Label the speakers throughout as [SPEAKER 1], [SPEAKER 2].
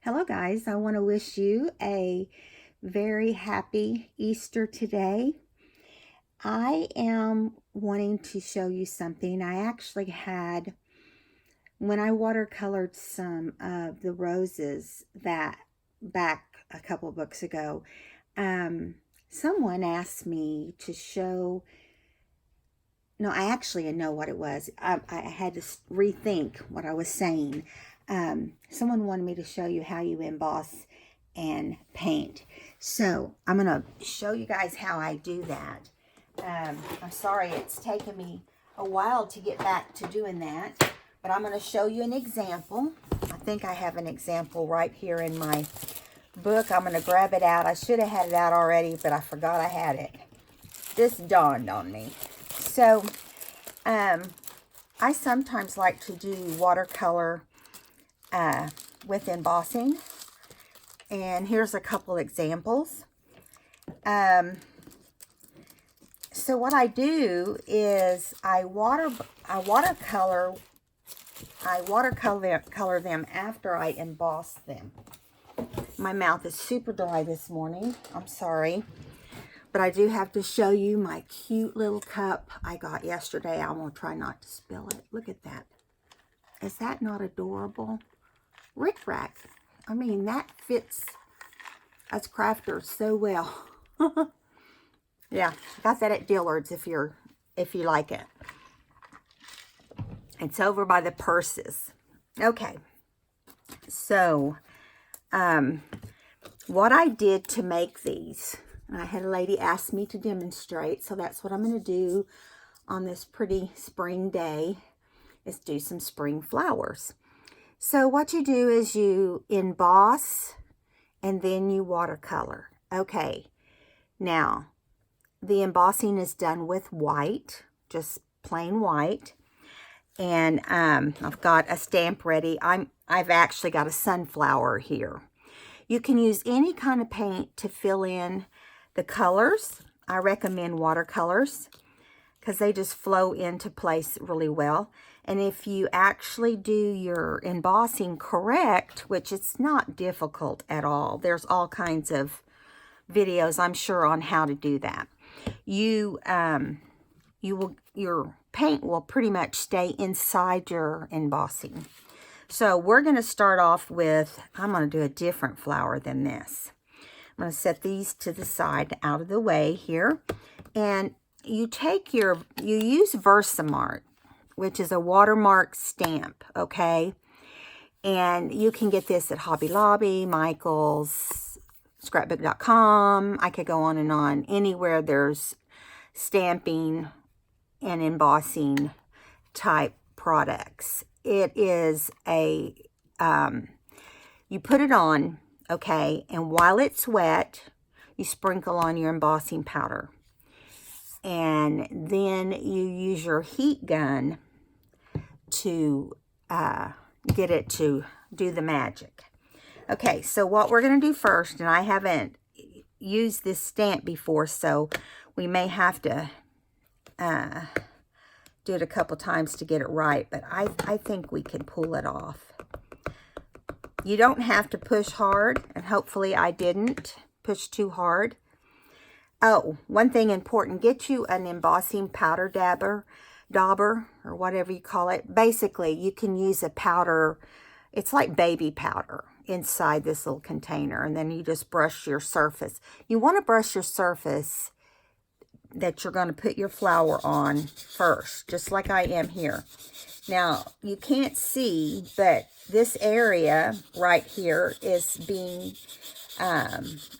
[SPEAKER 1] Hello guys, I want to wish you a very happy Easter today. I am wanting to show you something. I actually had, when I watercolored some of the roses that back a couple books ago, someone asked me to show, no, I actually know what it was. I had to rethink what I was saying. Someone wanted me to show you how you emboss and paint. So I'm going to show you guys how I do that. I'm sorry it's taken me a while to get back to doing that, but I'm going to show you an example. I think I have an example right here in my book. I'm going to grab it out. I should have had it out already, but I forgot I had it. This dawned on me. So, I sometimes like to do watercolor with embossing. And here's a couple examples. So what I do is I watercolor them after I emboss them. My mouth is super dry this morning. I'm sorry. But I do have to show you my cute little cup I got yesterday. I'm going to try not to spill it. Look at that. Is that not adorable? Rick Rack. I mean, that fits us crafters so well. Yeah, got that at Dillard's if you like it. It's over by the purses. Okay. So, what I did to make these, I had a lady ask me to demonstrate, so that's what I'm going to do on this pretty spring day, is do some spring flowers. So what you do is you emboss and then you watercolor. Okay, now the embossing is done with white, just plain white. And I've got a stamp ready. I've actually got a sunflower here. You can use any kind of paint to fill in the colors. I recommend watercolors because they just flow into place really well. And if you actually do your embossing correct, which it's not difficult at all, there's all kinds of videos, I'm sure, on how to do that. Your paint will pretty much stay inside your embossing. So we're going to start off with, I'm going to do a different flower than this. I'm going to set these to the side out of the way here. And you use Versamart, which is a watermark stamp, okay? And you can get this at Hobby Lobby, Michael's, scrapbook.com. I could go on, anywhere there's stamping and embossing type products. It is a, you put it on, okay, and while it's wet, you sprinkle on your embossing powder. And then you use your heat gun to get it to do the magic. Okay, so what we're going to do first, and I haven't used this stamp before, so we may have to do it a couple times to get it right, but I think we can pull it off. You don't have to push hard, and hopefully I didn't push too hard. Oh, one thing important, get you an embossing powder dauber, or whatever you call it. Basically, you can use a powder, it's like baby powder inside this little container, and then you just brush your surface. You want to brush your surface that you're going to put your flower on first, just like I am here. Now, you can't see, but this area right here is being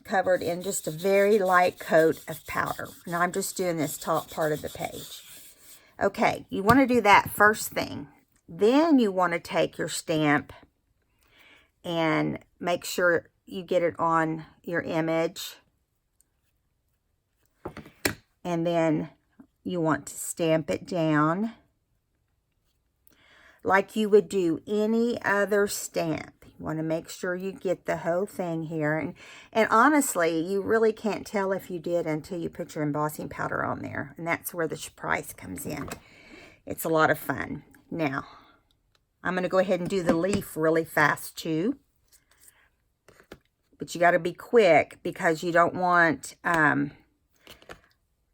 [SPEAKER 1] covered in just a very light coat of powder. And I'm just doing this top part of the page. Okay, you want to do that first thing. Then you want to take your stamp and make sure you get it on your image. And then you want to stamp it down like you would do any other stamp. You want to make sure you get the whole thing here. And honestly, you really can't tell if you did until you put your embossing powder on there. And that's where the surprise comes in. It's a lot of fun. Now, I'm going to go ahead and do the leaf really fast too. But you got to be quick because you don't want,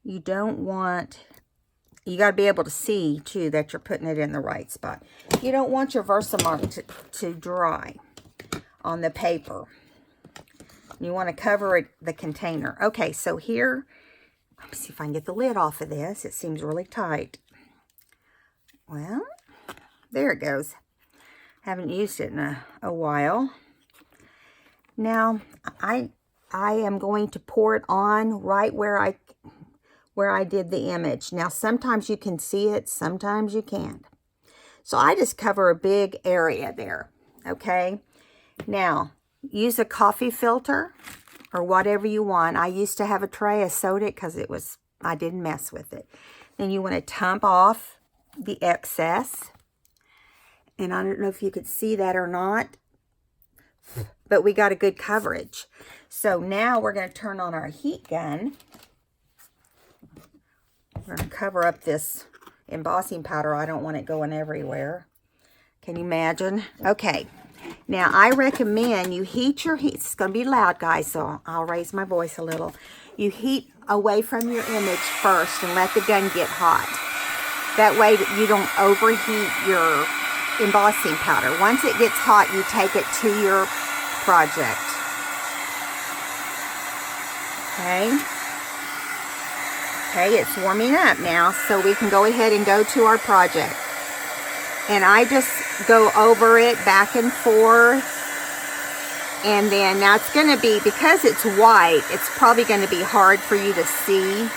[SPEAKER 1] you got to be able to see, too, that you're putting it in the right spot. You don't want your Versamark to dry on the paper. You want to cover the container. Okay, so here, let me see if I can get the lid off of this. It seems really tight. Well, there it goes. Haven't used it in a while. Now, I am going to pour it on right where I did the image. Now, sometimes you can see it, sometimes you can't. So I just cover a big area there, okay? Now, use a coffee filter or whatever you want. I used to have a tray. I sewed it because I didn't mess with it. Then you want to tamp off the excess. And I don't know if you could see that or not, but we got a good coverage. So now we're going to turn on our heat gun. We're going to cover up this embossing powder. I don't want it going everywhere. Can you imagine? Okay. Now, I recommend you heat your heat. It's going to be loud, guys, so I'll raise my voice a little. You heat away from your image first and let the gun get hot. That way you don't overheat your embossing powder. Once it gets hot, you take it to your project. Okay. Okay, it's warming up now, so we can go ahead and go to our project. And I just go over it back and forth. And then now it's going to be, because it's white, it's probably going to be hard for you to see.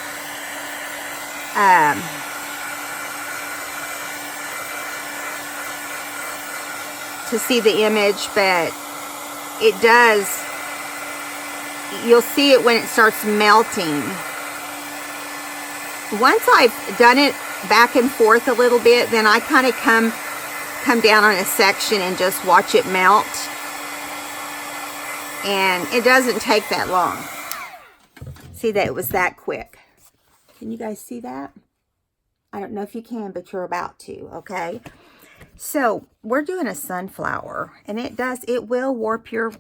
[SPEAKER 1] The image, but it does, you'll see it when it starts melting. Once I've done it back and forth a little bit, then I kind of come down on a section and just watch it melt. And it doesn't take that long. See that it was that quick. Can you guys see that? I don't know if you can, but you're about to, okay? So we're doing a sunflower, and it will warp your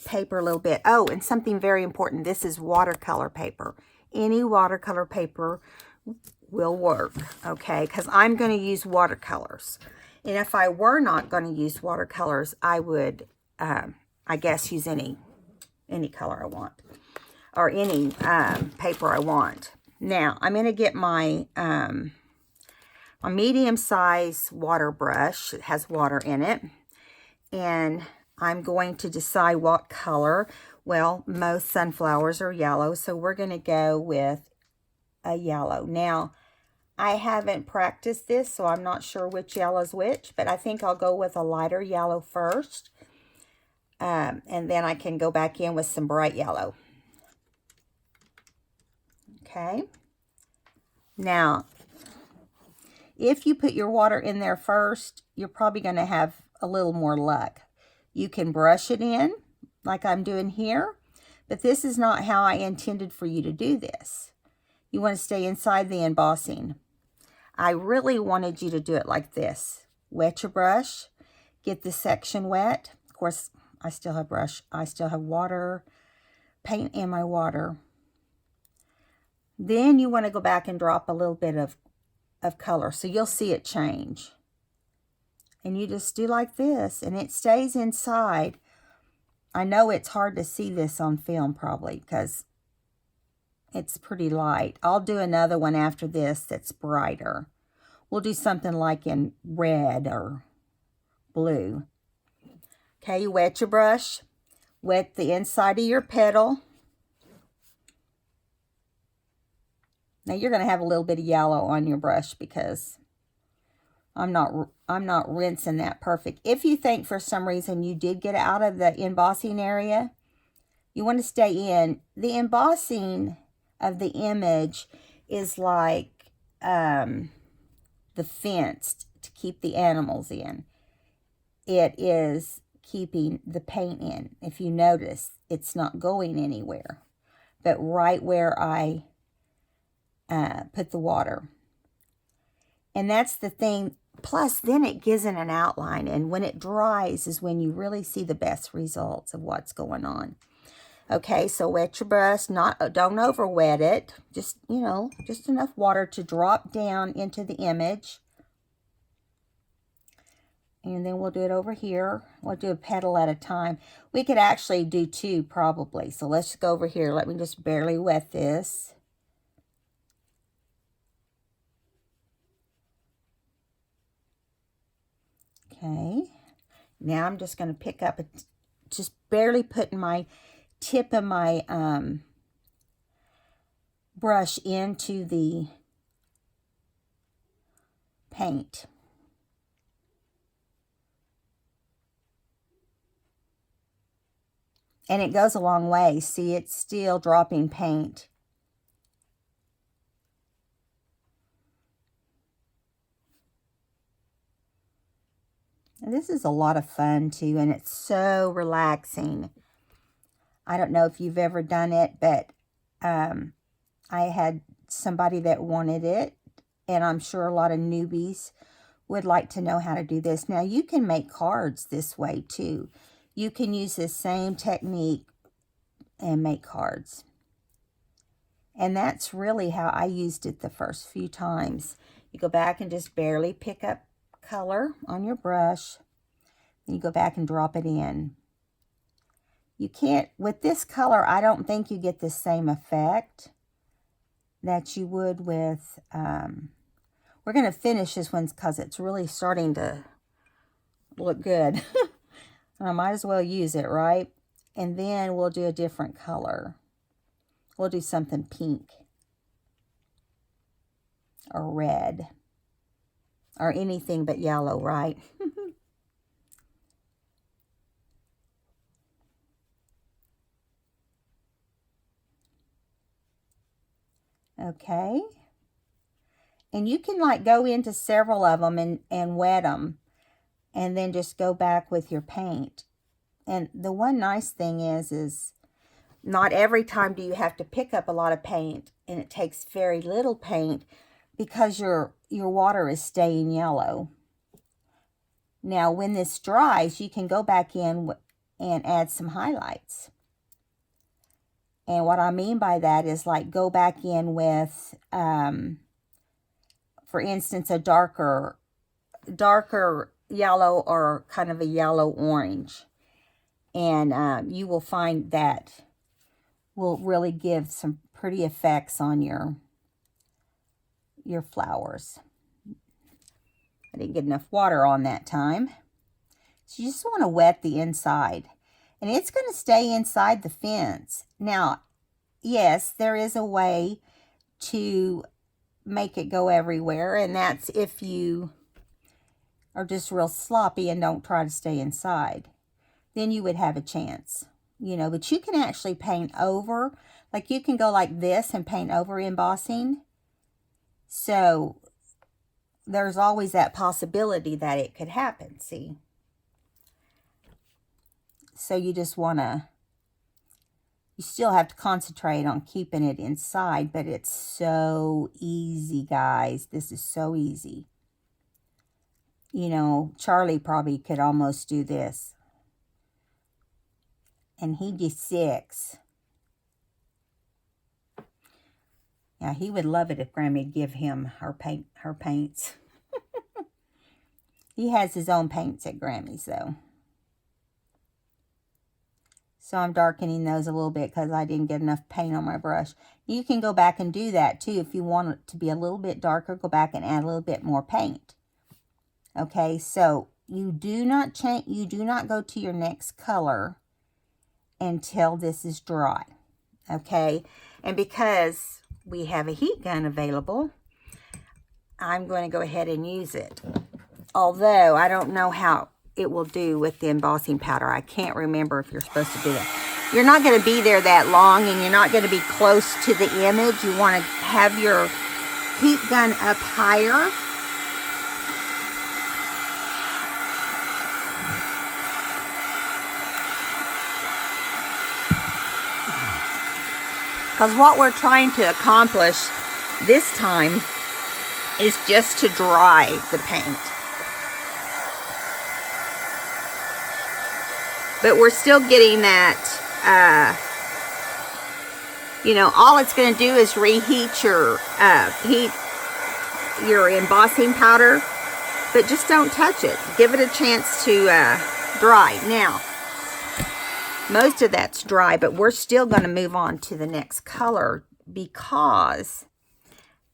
[SPEAKER 1] paper a little bit. Oh, and something very important. This is watercolor paper. Any watercolor paper will work, okay? Because I'm going to use watercolors. And if I were not going to use watercolors, I would, I guess, use any color I want. Or any paper I want. Now, I'm going to get my a medium-sized water brush. It has water in it. And I'm going to decide what color. Well, most sunflowers are yellow, so we're going to go with a yellow. Now, I haven't practiced this, so I'm not sure which yellow is which, but I think I'll go with a lighter yellow first. And then I can go back in with some bright yellow. Okay. Now, if you put your water in there first, you're probably going to have a little more luck. You can brush it in, like I'm doing here, but this is not how I intended for you to do this. You want to stay inside the embossing. I really wanted you to do it like this. Wet your brush, get the section wet. Of course, I still have water, paint in my water. Then you want to go back and drop a little bit of color, so you'll see it change. And you just do like this, and it stays inside. I know it's hard to see this on film probably because it's pretty light. I'll do another one after this that's brighter. We'll do something like in red or blue. Okay, you wet your brush. Wet the inside of your petal. Now you're going to have a little bit of yellow on your brush because I'm not rinsing that perfect. If you think for some reason you did get out of the embossing area, you want to stay in. The embossing of the image is like the fence to keep the animals in. It is keeping the paint in. If you notice, it's not going anywhere, but right where I put the water. And that's the thing. Plus, then it gives it an outline. And when it dries is when you really see the best results of what's going on. Okay, so wet your brush, don't over wet it. Just, you know, just enough water to drop down into the image. And then we'll do it over here. We'll do a petal at a time. We could actually do two probably. So let's just go over here. Let me just barely wet this. Okay. Now I'm just going to pick up, just barely putting my tip of my brush into the paint. And it goes a long way. See, it's still dropping paint. And this is a lot of fun too, and it's so relaxing. I don't know if you've ever done it, but I had somebody that wanted it, and I'm sure a lot of newbies would like to know how to do this. Now, you can make cards this way too. You can use the same technique and make cards. And that's really how I used it the first few times. You go back and just barely pick up color on your brush. Then you go back and drop it in. You can't, with this color, I don't think you get the same effect that you would with, we're going to finish this one because it's really starting to look good. I might as well use it, right? And then we'll do a different color. We'll do something pink or red or anything but yellow, right? Okay. And you can like go into several of them and wet them and then just go back with your paint. And the one nice thing is not every time do you have to pick up a lot of paint, and it takes very little paint because your water is staying yellow. Now, when this dries, you can go back in and add some highlights. And what I mean by that is like go back in with, for instance, a darker yellow or kind of a yellow orange. And you will find that will really give some pretty effects on your flowers. I didn't get enough water on that time. So you just want to wet the inside. And it's going to stay inside the fence. Now, yes, there is a way to make it go everywhere. And that's if you are just real sloppy and don't try to stay inside. Then you would have a chance. You know, but you can actually paint over. Like you can go like this and paint over embossing. So there's always that possibility that it could happen, see? So you just want to, you still have to concentrate on keeping it inside, but it's so easy, guys. This is so easy. You know, Charlie probably could almost do this. And he'd be 6. Yeah, he would love it if Grammy'd give him her paints. He has his own paints at Grammy's, though. So I'm darkening those a little bit because I didn't get enough paint on my brush. You can go back and do that, too. If you want it to be a little bit darker, go back and add a little bit more paint. Okay, so you do not change. You do not go to your next color until this is dry. Okay, and because we have a heat gun available, I'm going to go ahead and use it. Although I don't know how it will do with the embossing powder. I can't remember if you're supposed to do that. You're not going to be there that long, and you're not going to be close to the image. You want to have your heat gun up higher. Because what we're trying to accomplish this time is just to dry the paint. But we're still getting that You know, all it's going to do is reheat your embossing powder, but just don't touch it. Give it a chance to dry. Now, most of that's dry, but we're still going to move on to the next color because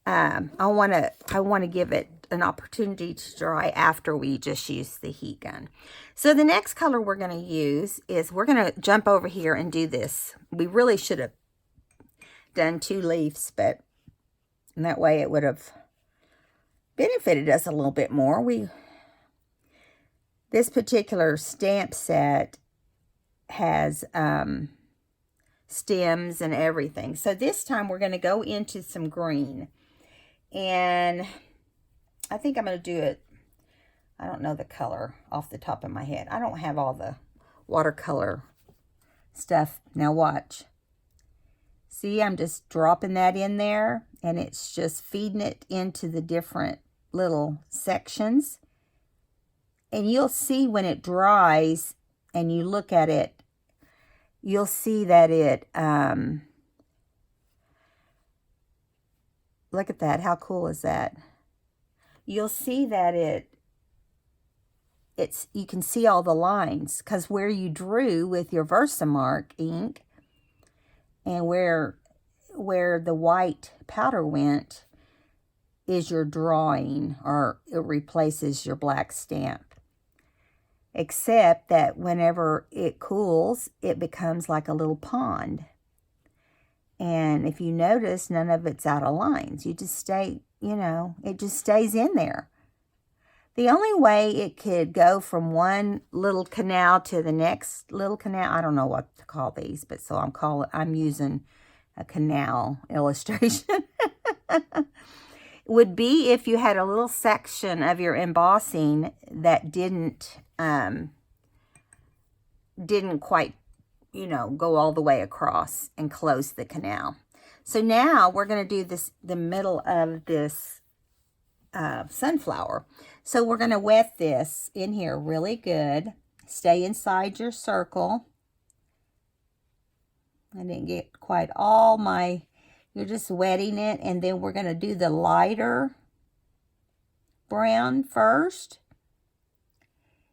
[SPEAKER 1] I want to give it an opportunity to dry after we just use the heat gun. So the next color we're going to use is, we're going to jump over here and do this. We really should have done 2 leaves, but in that way it would have benefited us a little bit more. This particular stamp set has stems and everything. So this time we're going to go into some green, and I think I'm going to do it. I don't know the color off the top of my head. I don't have all the watercolor stuff. Now watch. See, I'm just dropping that in there, and it's just feeding it into the different little sections. And you'll see when it dries and you look at it, you'll see that it, look at that. How cool is that? You'll see that you can see all the lines, because where you drew with your Versamark ink and where the white powder went is your drawing, or it replaces your black stamp. Except that whenever it cools, it becomes like a little pond. And if you notice, none of it's out of lines. You just stay, you know, it just stays in there. The only way it could go from one little canal to the next little canal, I don't know what to call these, but so I'm using a canal illustration, would be if you had a little section of your embossing that didn't quite, you know, go all the way across and close the canal. So now we're going to do the middle of this sunflower. So we're going to wet this in here really good. Stay inside your circle. I didn't get quite all my, you're just wetting it, and then we're going to do the lighter brown first.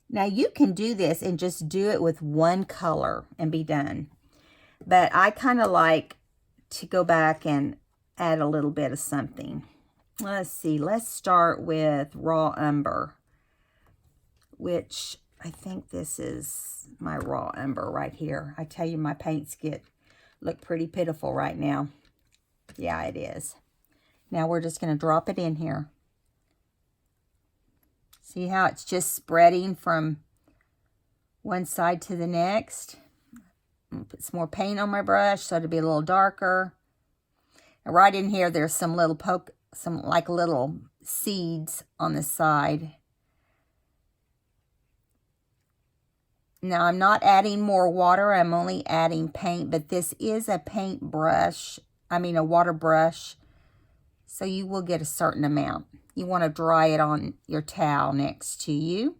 [SPEAKER 1] Now you can do this and just do it with one color and be done. But I kind of like to go back and add a little bit of something. Let's see, let's start with raw umber, which I think this is my raw umber right here. I tell you, my paints look pretty pitiful right now. Yeah, it is. Now we're just going to drop it in here. See how it's just spreading from one side to the next? I'm going to put some more paint on my brush so it'll be a little darker. And right in here, there's some little like little seeds on the side. Now, I'm not adding more water. I'm only adding paint, but this is a paint brush. I mean, a water brush. So you will get a certain amount. You want to dry it on your towel next to you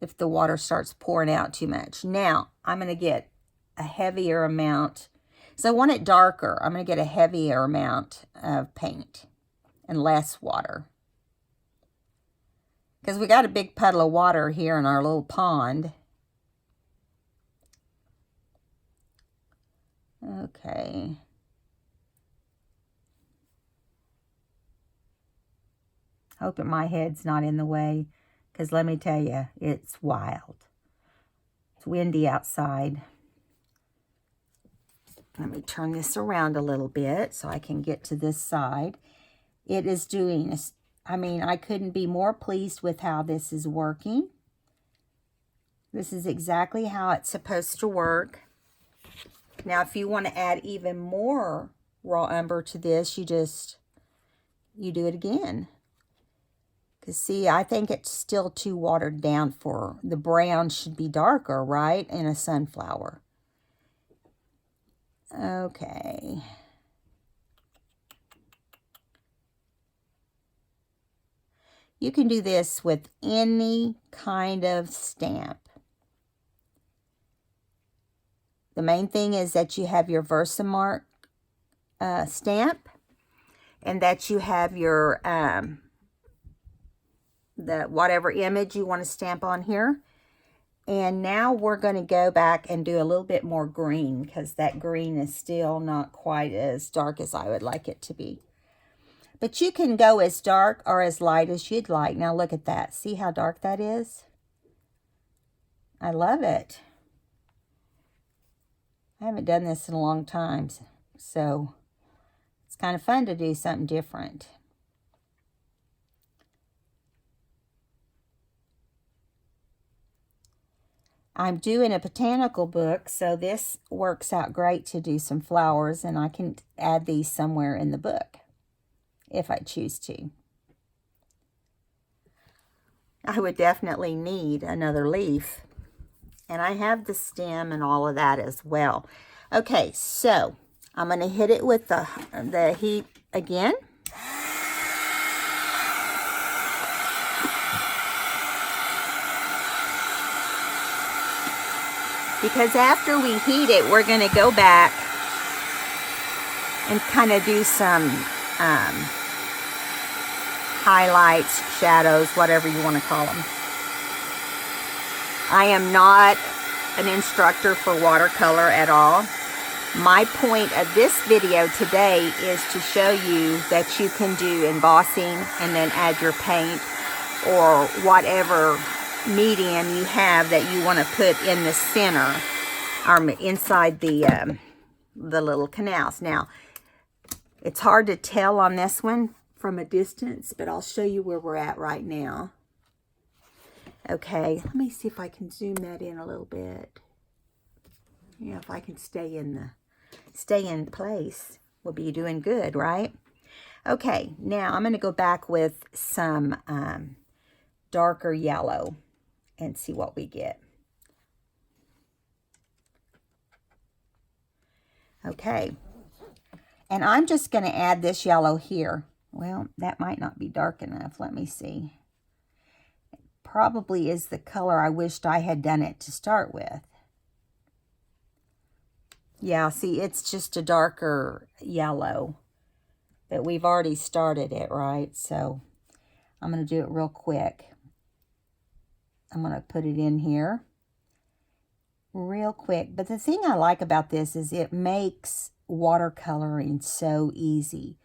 [SPEAKER 1] if the water starts pouring out too much. Now, I'm going to get a heavier amount. So I want it darker. I'm going to get a heavier amount of paint and less water. Because we got a big puddle of water here in our little pond. Okay. Hope my head's not in the way, because let me tell you, it's wild. It's windy outside. Let me turn this around a little bit so I can get to this side. It is doing, I mean, I couldn't be more pleased with how this is working. This is exactly how it's supposed to work. Now, if you want to add even more raw umber to this, you do it again. Because see, I think it's still too watered down for, the brown should be darker, right, in a sunflower. Okay. You can do this with any kind of stamp. The main thing is that you have your Versamark stamp, and that you have your the whatever image you want to stamp on here. And now we're going to go back and do a little bit more green, because that green is still not quite as dark as I would like it to be. But you can go as dark or as light as you'd like. Now look at that. See how dark that is? I love it. I haven't done this in a long time, so it's kind of fun to do something different. I'm doing a botanical book, so this works out great to do some flowers, and I can add these somewhere in the book if I choose to. I would definitely need another leaf, and I have the stem and all of that as well. Okay, so I'm going to hit it with the heat again. Because after we heat it, we're going to go back and kind of do some highlights, shadows, whatever you want to call them. I am not an instructor for watercolor at all. My point of this video today is to show you that you can do embossing and then add your paint or whatever medium you have that you want to put in the center or inside the little canals. Now, it's hard to tell on this one from a distance, but I'll show you where we're at right now. Okay, let me see if I can zoom that in a little bit. Yeah, if I can stay in place, we'll be doing good, right? Okay, now I'm going to go back with some darker yellow and see what we get. Okay, and I'm just going to add this yellow here. Well, that might not be dark enough. Let me see. It probably is the color I wished I had done it to start with. Yeah, see, it's just a darker yellow, but we've already started it, right? So I'm going to do it real quick. I'm going to put it in here real quick. But the thing I like about this is it makes watercoloring so easy.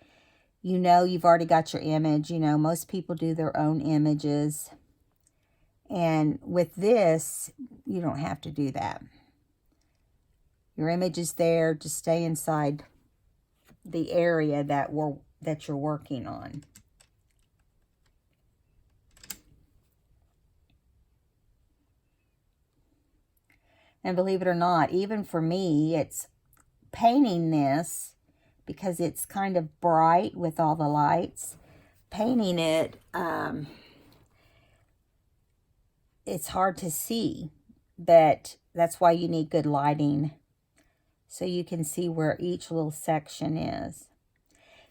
[SPEAKER 1] You know, you've already got your image. You know, most people do their own images. And with this, you don't have to do that. Your image is there. Just stay inside the area that you're working on. And believe it or not, even for me, it's painting this, because it's kind of bright with all the lights. Painting it, it's hard to see, but that's why you need good lighting, so you can see where each little section is.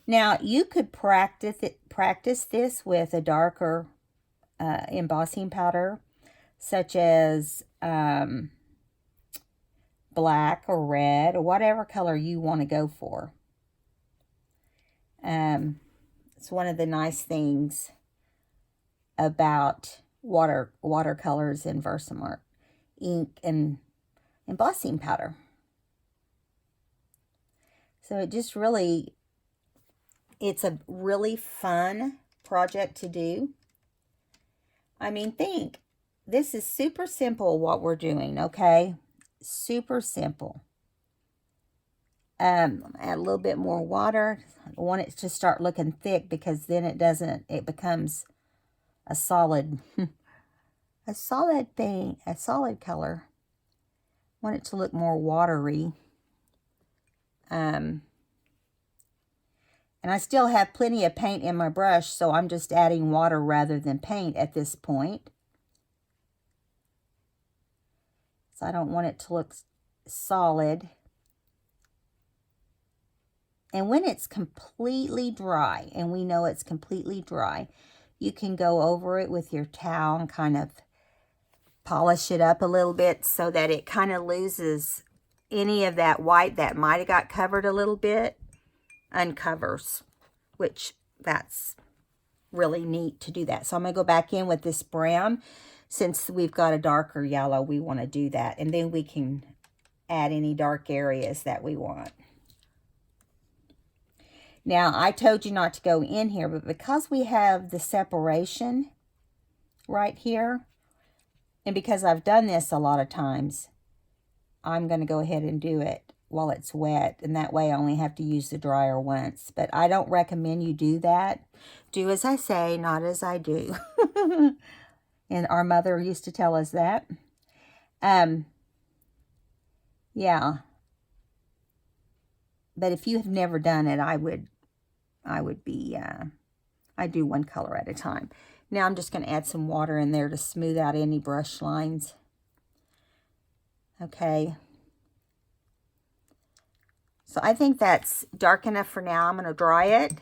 [SPEAKER 1] Now, you could practice this with a darker embossing powder, such as black or red or whatever color you want to go for. It's one of the nice things about watercolors and Versamark ink and embossing powder. So it just really, it's a really fun project to do. I mean, think, this is super simple what we're doing, okay? Super simple. Add a little bit more water. I want it to start looking thick, because then it becomes a solid, a solid thing, a solid color. I want it to look more watery. And I still have plenty of paint in my brush, so I'm just adding water rather than paint at this point. So I don't want it to look solid. And when it's completely dry, and we know it's completely dry, you can go over it with your towel and kind of polish it up a little bit so that it kind of loses any of that white that might have got covered a little bit. uncovers, which that's really neat to do that. So I'm going to go back in with this brown. Since we've got a darker yellow, we want to do that. And then we can add any dark areas that we want. Now, I told you not to go in here, but because we have the separation right here, and because I've done this a lot of times, I'm going to go ahead and do it while it's wet, and that way I only have to use the dryer once. But I don't recommend you do that. Do as I say, not as I do. And our mother used to tell us that. Yeah. But if you have never done it, I do one color at a time. Now I'm just going to add some water in there to smooth out any brush lines. Okay. So I think that's dark enough for now. I'm going to dry it.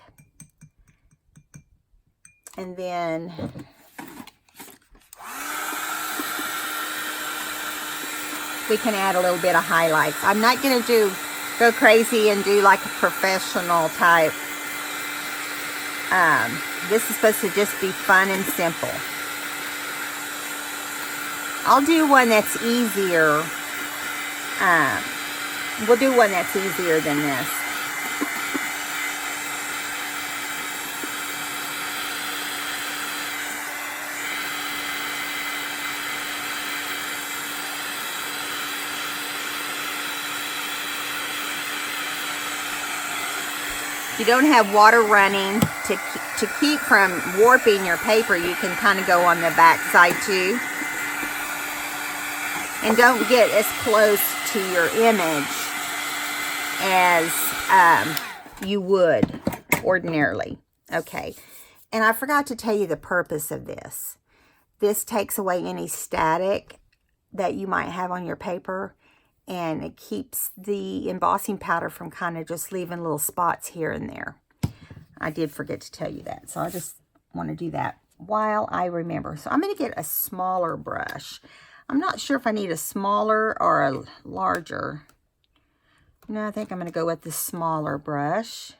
[SPEAKER 1] And then we can add a little bit of highlights. I'm not going to go crazy and do like a professional type. This is supposed to just be fun and simple. I'll do one that's easier. We'll do one that's easier than this. You don't have water running to keep from warping your paper. You can kind of go on the back side too. And don't get as close to your image as you would ordinarily. Okay. And I forgot to tell you the purpose of this. This takes away any static that you might have on your paper. And it keeps the embossing powder from kind of just leaving little spots here and there. I did forget to tell you that. So I just want to do that while I remember. So I'm going to get a smaller brush. I'm not sure if I need a smaller or a larger. No, I think I'm going to go with the smaller brush.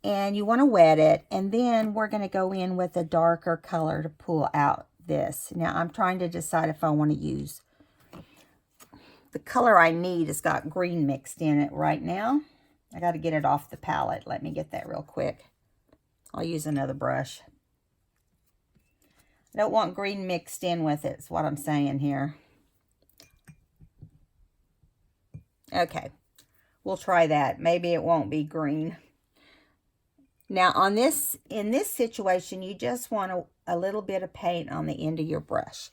[SPEAKER 1] And you want to wet it. And then we're going to go in with a darker color to pull out this. Now I'm trying to decide if I want to use the color I need. Has got green mixed in it right now. I got to get it off the palette. Let me get that real quick. I'll use another brush. I don't want green mixed in with it, is what I'm saying here. Okay. We'll try that. Maybe it won't be green. Now on this, in this situation, you just want a little bit of paint on the end of your brush.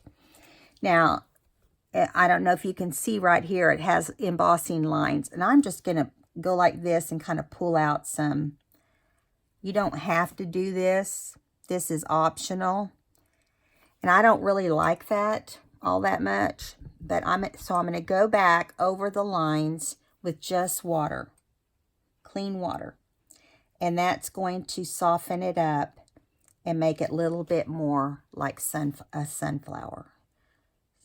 [SPEAKER 1] Now, I don't know if you can see right here, it has embossing lines. And I'm just going to go like this and kind of pull out some. You don't have to do this. This is optional. And I don't really like that all that much. But so I'm going to go back over the lines with just water. Clean water. And that's going to soften it up and make it a little bit more like a sunflower.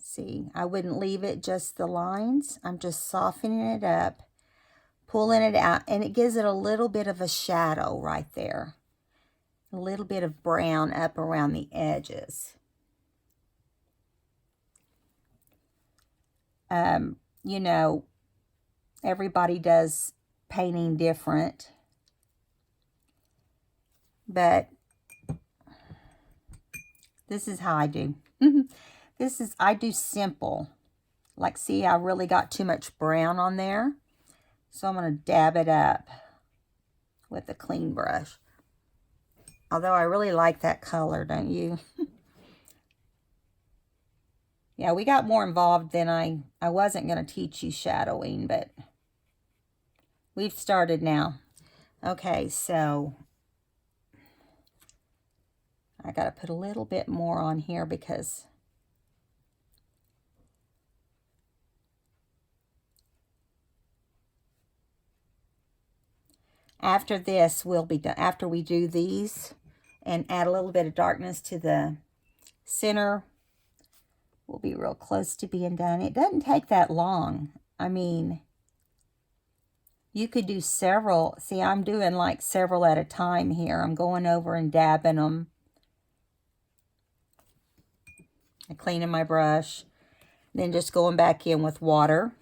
[SPEAKER 1] See, I wouldn't leave it just the lines. I'm just softening it up, pulling it out, and it gives it a little bit of a shadow right there. A little bit of brown up around the edges. You know, everybody does painting different, but this is how I do. I do simple. Like, see, I really got too much brown on there. So I'm going to dab it up with a clean brush. Although I really like that color, don't you? Yeah, we got more involved than I wasn't going to teach you shadowing, but we've started now. Okay, so I got to put a little bit more on here because after this, we'll be done. After we do these and add a little bit of darkness to the center, we'll be real close to being done. It doesn't take that long. I mean, You could do several. See, I'm doing like several at a time here. I'm going over and dabbing them. And cleaning my brush. Then just going back in with water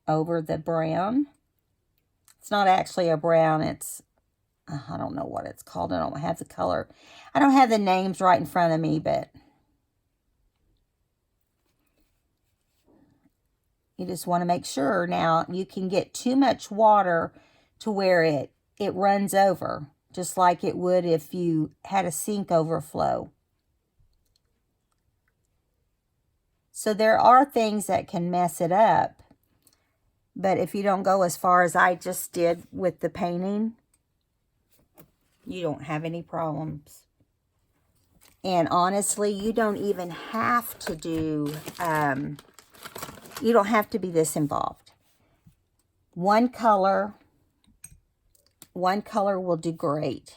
[SPEAKER 1] over the brown. It's not actually a brown. It's, I don't know what it's called. I don't have the color. I don't have the names right in front of me, but you just want to make sure. Now, you can get too much water to where it runs over, just like it would if you had a sink overflow. So there are things that can mess it up, but if you don't go as far as I just did with the painting, you don't have any problems. And honestly, you don't even have to do, you don't have to be this involved. One color will do great.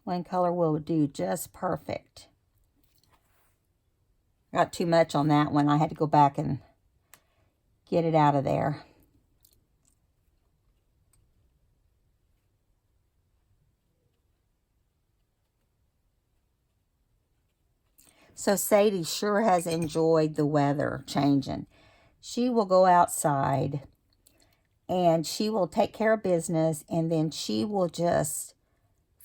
[SPEAKER 1] One color will do just perfect. Got too much on that one. I had to go back and get it out of there. So Sadie sure has enjoyed the weather changing. She will go outside and she will take care of business, and then she will just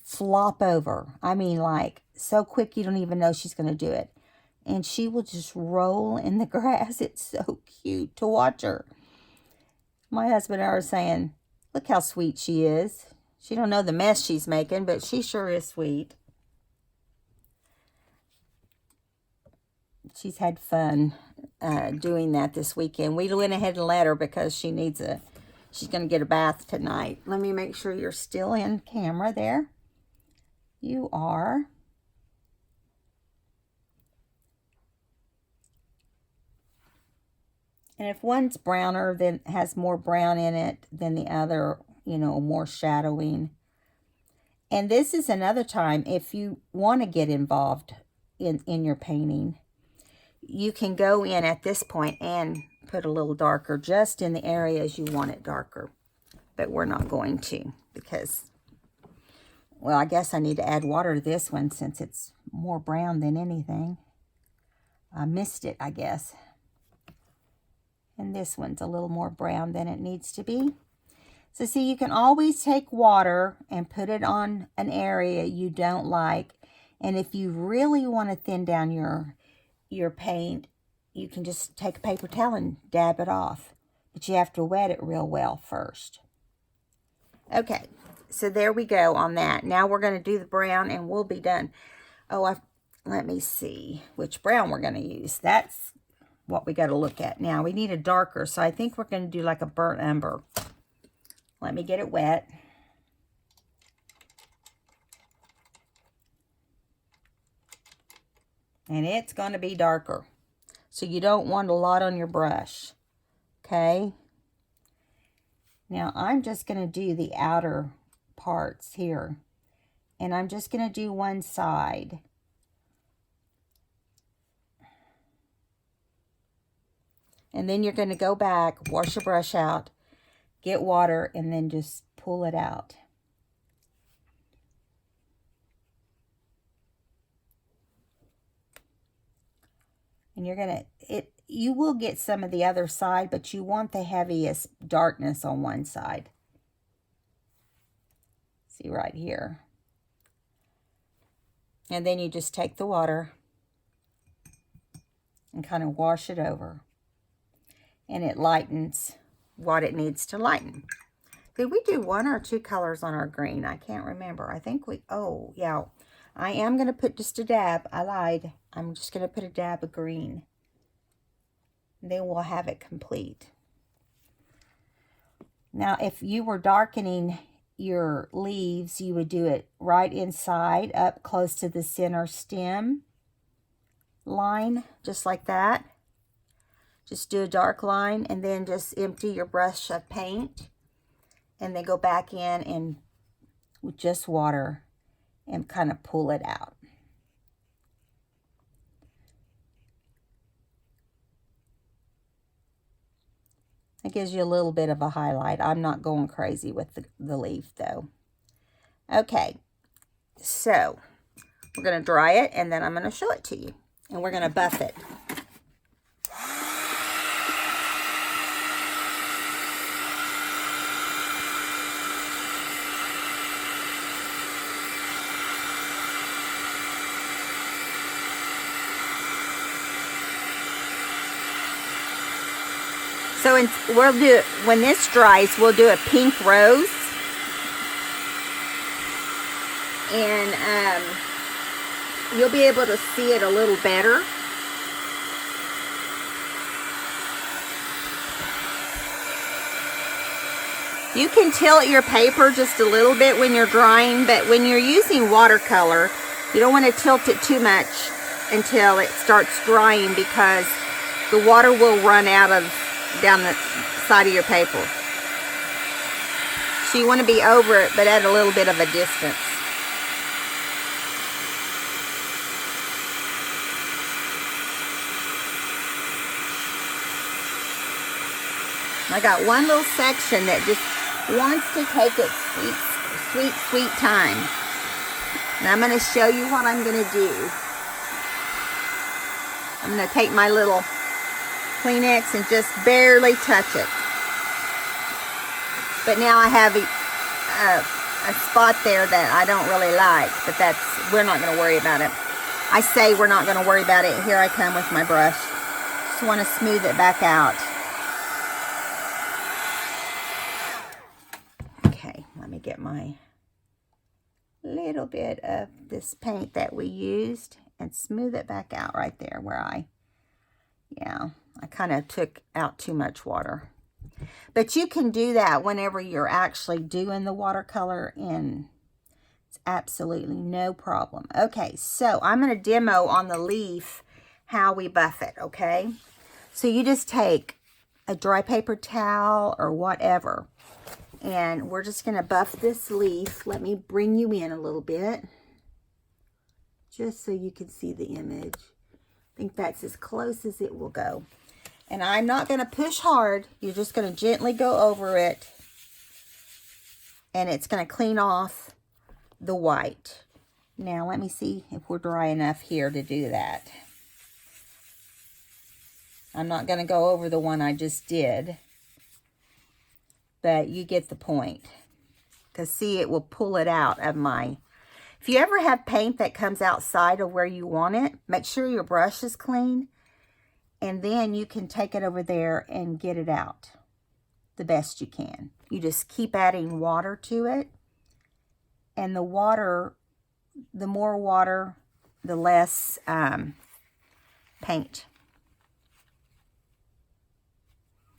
[SPEAKER 1] flop over. I mean, like, so quick you don't even know she's going to do it. And she will just roll in the grass. It's so cute to watch her. My husband and I are saying, look how sweet she is. She don't know the mess she's making, but she sure is sweet. She's had fun doing that this weekend. We went ahead and let her because she needs she's going to get a bath tonight. Let me make sure you're still in camera there. You are. And if one's browner, then has more brown in it than the other, you know, more shadowing. And this is another time, if you want to get involved in your painting, you can go in at this point and put a little darker just in the areas you want it darker. But we're not going to because, well, I guess I need to add water to this one since it's more brown than anything. I missed it, I guess. And this one's a little more brown than it needs to be. So see, you can always take water and put it on an area you don't like. And if you really want to thin down your paint, you can just take a paper towel and dab it off. But you have to wet it real well first. Okay, so there we go on that. Now we're going to do the brown and we'll be done. Oh, let me see which brown we're going to use. That's what we got to look at. Now we need a darker, so I think we're going to do like a burnt umber. Let me get it wet. And it's going to be darker. So you don't want a lot on your brush. Okay. Now I'm just going to do the outer parts here. And I'm just going to do one side. And then you're going to go back, wash your brush out, get water, and then just pull it out. And you're going to, you will get some of the other side, but you want the heaviest darkness on one side. See right here. And then you just take the water and kind of wash it over. And it lightens what it needs to lighten. Did we do one or two colors on our green? I can't remember. I think we, oh, yeah. I am going to put just a dab. I lied. I'm just going to put a dab of green. Then we'll have it complete. Now, if you were darkening your leaves, you would do it right inside, up close to the center stem line, just like that. Just do a dark line and then just empty your brush of paint and then go back in and with just water and kind of pull it out. It gives you a little bit of a highlight. I'm not going crazy with the leaf though. Okay, so we're going to dry it and then I'm going to show it to you. And we're going to buff it. So we'll do, when this dries, we'll do a pink rose. And you'll be able to see it a little better. You can tilt your paper just a little bit when you're drying, but when you're using watercolor, you don't want to tilt it too much until it starts drying, because the water will run out of down the side of your paper. So you want to be over it, but at a little bit of a distance. I got one little section that just wants to take its sweet time. And I'm going to show you what I'm going to do. I'm going to take my little Kleenex and just barely touch it. But now I have a spot there that I don't really like, but we're not going to worry about it. I say we're not going to worry about it. Here I come with my brush. Just want to smooth it back out. Okay, let me get my little bit of this paint that we used and smooth it back out right there where I kind of took out too much water. But you can do that whenever you're actually doing the watercolor, and it's absolutely no problem. Okay, so I'm going to demo on the leaf how we buff it, okay? So you just take a dry paper towel or whatever, and we're just going to buff this leaf. Let me bring you in a little bit, just so you can see the image. I think that's as close as it will go. And I'm not going to push hard. You're just going to gently go over it. And it's going to clean off the white. Now, let me see if we're dry enough here to do that. I'm not going to go over the one I just did. But you get the point. Because see, it will pull it out of my... If you ever have paint that comes outside of where you want it, make sure your brush is clean. And then you can take it over there and get it out the best you can. You just keep adding water to it. And the water, the more water, the less paint.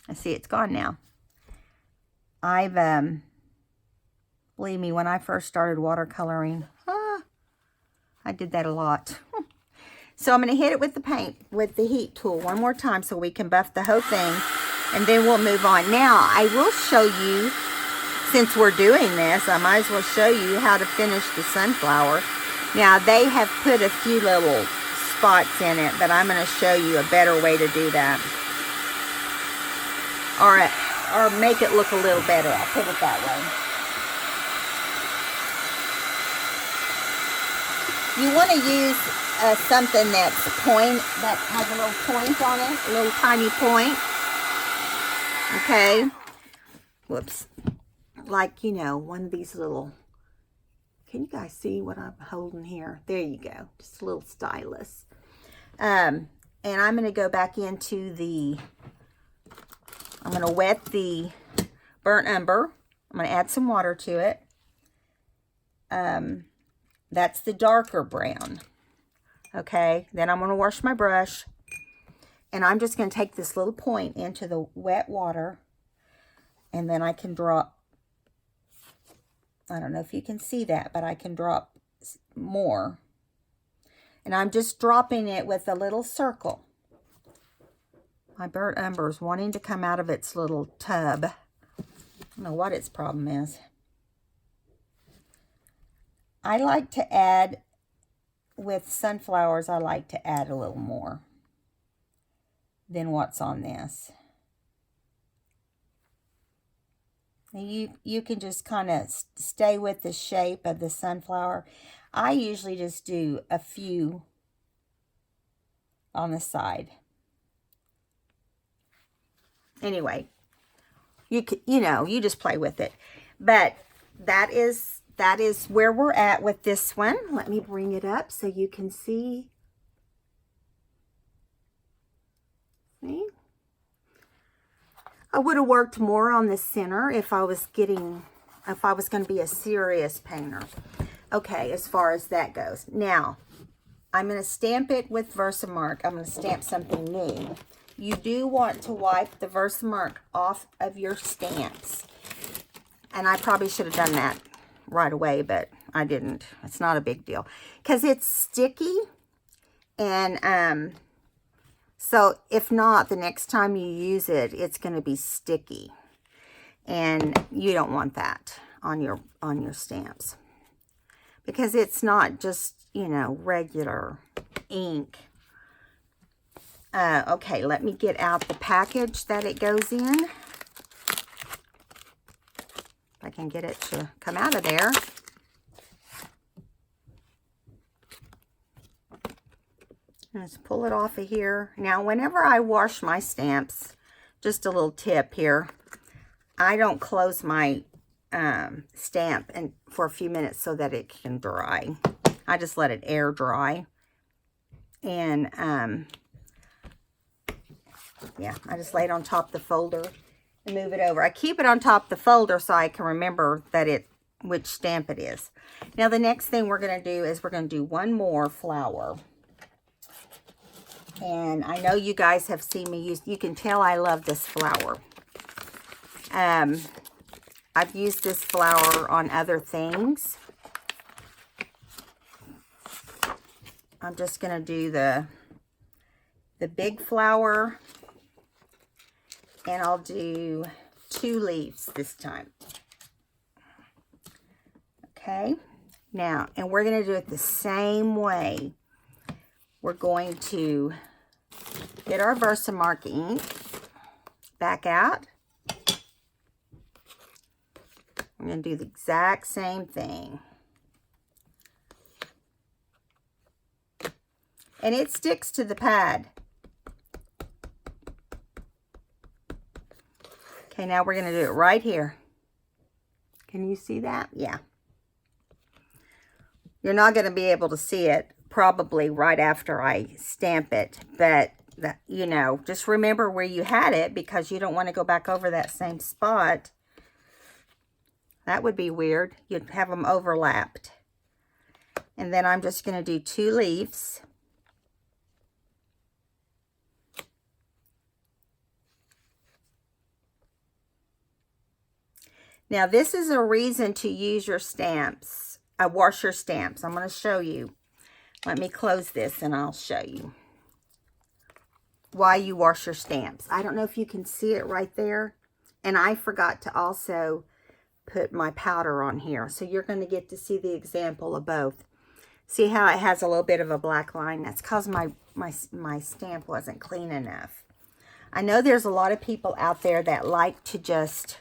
[SPEAKER 1] I see it's gone now. Believe me, when I first started watercoloring, I did that a lot. So I'm going to hit it with the paint, with the heat tool one more time so we can buff the whole thing. And then we'll move on. Now, I will show you, since we're doing this, I might as well show you how to finish the sunflower. Now, they have put a few little spots in it, but I'm going to show you a better way to do that. Or make it look a little better. I'll put it that way. You want to use something that has a little point on it, a little tiny point. Okay. Whoops. Like, you know, one of these little, can you guys see what I'm holding here? There you go. Just a little stylus. And I'm going to go back into I'm going to wet the burnt umber. I'm going to add some water to it. That's the darker brown. Okay, then I'm going to wash my brush. And I'm just going to take this little point into the wet water. And then I can drop, I don't know if you can see that, but I can drop more. And I'm just dropping it with a little circle. My burnt umber is wanting to come out of its little tub. I don't know what its problem is. I like to add, with sunflowers, I like to add a little more than what's on this. You can just kind of stay with the shape of the sunflower. I usually just do a few on the side. Anyway, you just play with it. But that is where we're at with this one. Let me bring it up so you can see. See? I would have worked more on the center if I was going to be a serious painter. Okay, as far as that goes. Now, I'm going to stamp it with Versamark. I'm going to stamp something new. You do want to wipe the Versamark off of your stamps. And I probably should have done that right away, but I didn't. It's not a big deal. Because it's sticky. And so if not, the next time you use it, it's going to be sticky. And you don't want that on your stamps. Because it's not just, regular ink. Okay, let me get out the package that it goes in. If I can get it to come out of there. Let's pull it off of here. Now, whenever I wash my stamps, just a little tip here, I don't close my stamp for a few minutes so that it can dry. I just let it air dry. And, yeah, I just lay it on top of the folder and move it over. I keep it on top of the folder so I can remember which stamp it is. Now, the next thing we're going to do is we're going to do one more flower. And I know you guys have seen me use, you can tell I love this flower. I've used this flower on other things. I'm just going to do the big flower. And I'll do 2 leaves this time. Okay. Now, and we're going to do it the same way. We're going to get our Versamark ink back out. I'm going to do the exact same thing. And it sticks to the pad. Okay, now we're going to do it right here. Can you see that? Yeah. You're not going to be able to see it probably right after I stamp it, but just remember where you had it because you don't want to go back over that same spot. That would be weird. You'd have them overlapped. And then I'm just going to do 2 leaves. Now, this is a reason to use your stamps. Wash your stamps. I'm going to show you. Let me close this and I'll show you why you wash your stamps. I don't know if you can see it right there. And I forgot to also put my powder on here. So you're going to get to see the example of both. See how it has a little bit of a black line? That's because my stamp wasn't clean enough. I know there's a lot of people out there that like to just...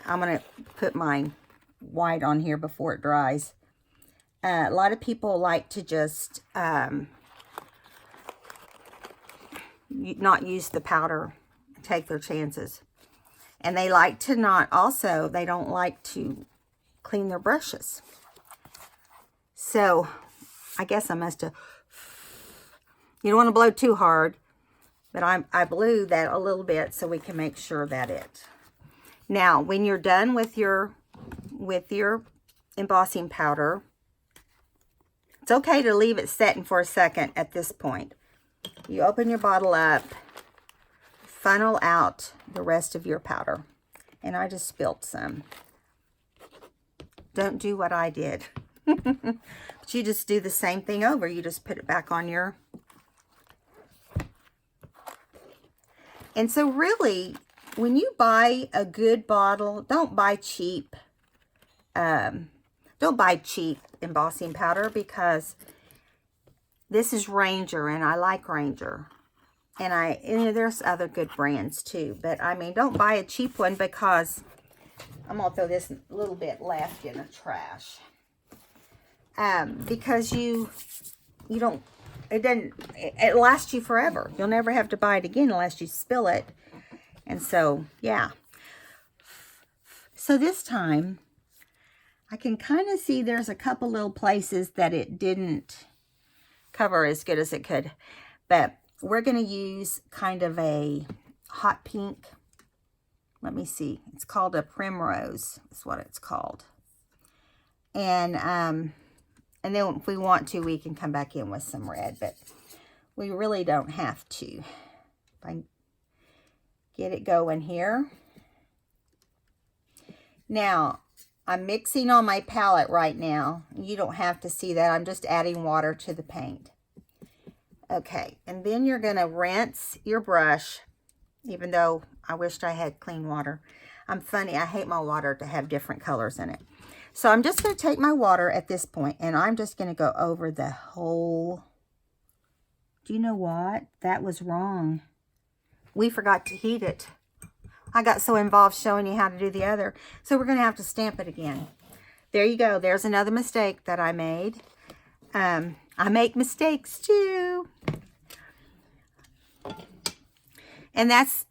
[SPEAKER 1] I'm going to put my white on here before it dries. A lot of people like to just not use the powder, take their chances. And they like to not, also, they don't like to clean their brushes. So, I guess I must have, you don't want to blow too hard, but I blew that a little bit so we can make sure that it. Now, when you're done with your embossing powder, it's okay to leave it setting for a second at this point. You open your bottle up, funnel out the rest of your powder. And I just spilt some. Don't do what I did. But you just do the same thing over. You just put it back on your... And so really, when you buy a good bottle, don't buy cheap. Don't buy cheap embossing powder because this is Ranger and I like Ranger. And there's other good brands too. But I mean, don't buy a cheap one because I'm going to throw this little bit left in the trash. Because it lasts you forever. You'll never have to buy it again unless you spill it. And so, yeah. So this time, I can kind of see there's a couple little places that it didn't cover as good as it could. But we're going to use kind of a hot pink. Let me see. It's called a primrose. Is what it's called. And then if we want to, we can come back in with some red. But we really don't have to. If I get it going here. Now, I'm mixing on my palette right now. You don't have to see that. I'm just adding water to the paint. Okay, and then you're going to rinse your brush, even though I wished I had clean water. I'm funny. I hate my water to have different colors in it. So I'm just going to take my water at this point, and I'm just going to go over the whole... Do you know what? That was wrong. We forgot to heat it. I got so involved showing you how to do the other. So we're going to have to stamp it again. There you go. There's another mistake that I made. I make mistakes too. And that's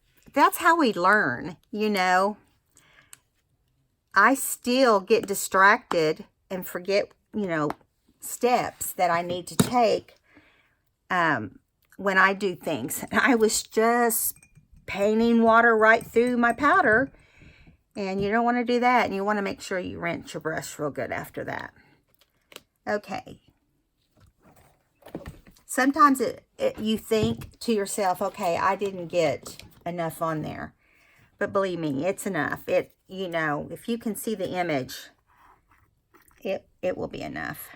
[SPEAKER 1] how we learn, you know. I still get distracted and forget, you know, steps that I need to take when I do things. I was just painting water right through my powder, and you don't want to do that, and you want to make sure you rinse your brush real good after that. Okay. Sometimes you think to yourself, okay, I didn't get enough on there, but believe me, it's enough. You know, if you can see the image, it will be enough.